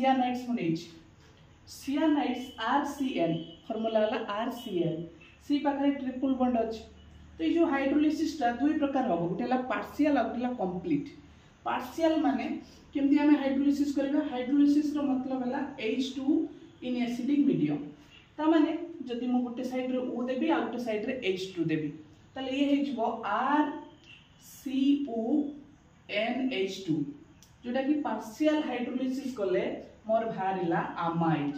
सियानाइड्स को नहीं सियानाइड्स RCN formula वाला RCN सी पाखे ट्रिपल बॉन्ड अच्छे तो ये जो हाइड्रोलिसिस दुई प्रकार हम गोटे पार्शियल आ गोटे कंप्लीट पार्शियल माने केमती आम हाइड्रोलिसिस करबा हाइड्रोलिसिस रो मतलब है H2 इन एसिडिक मीडियम ता माने जदि मु गोटे साइड रे O देबी आ गोटे साइड रे H2 देबी ताले ये हे जबो RCONH2 जोटा कि पार्शियल हाइड्रोलिसिस कले मोर बाहरिला अमाइड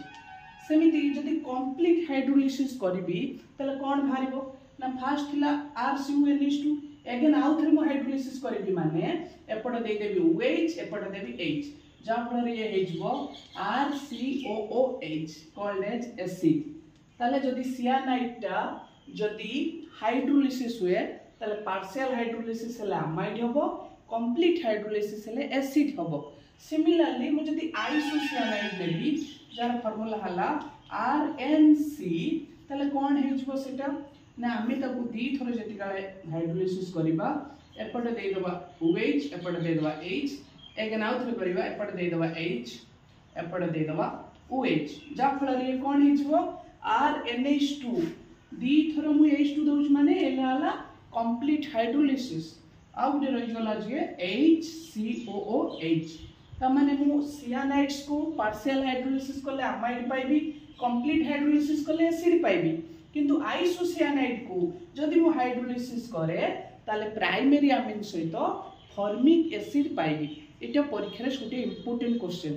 सेमिति जदि कंप्लीट हाइड्रोलिसिस करबी ताले कोन बाहरिबो ना फर्स्ट थिला RCONH2 अगेन आउ थरे मु हाइड्रोलिसिस करबी माने एपड दे देबी OH एपड देबी H जा फल ये हे जबो RCOOH कॉल्ड एज एसिड ताले जदि सियानाइड टा जदि हाइड्रोलिसिस हुए ताले पार्शियल हाइड्रोलिसिस हले अमाइड हबो कंप्लीट हाइड्रोलिसिस हले एसिड हबो सिमिलरली मु जदि आइसोसियानाइड लेबी जार फार्मूला हला RNC ताले कोन हे जबो सेटा ना आमे ताकू दी थरो जति काले हाइड्रोलिसिस करिबा एपड दे दबा OH एपड दे दबा H एगन आउ थरो करिबा एपड दे दबा H एपड दे दबा OH जा फल रे कोन हे जबो RNH2 दी थरो मु H2 दउछ माने एला हला कंप्लीट हाइड्रोलिसिस आ गुटे रहि गला जे HCOOH ता माने मु सियानाइड्स को पार्शियल हाइड्रोलिसिस करले अमाइड पाइबी कंप्लीट हाइड्रोलिसिस करले एसिड पाइबी किंतु आइसोसियानाइड को जदि मु हाइड्रोलिसिस करे ताले प्राइमरी अमीन सहित फॉर्मिक एसिड पाइबी एटा परीक्षा रे गोटे इंपोर्टेंट क्वेश्चन।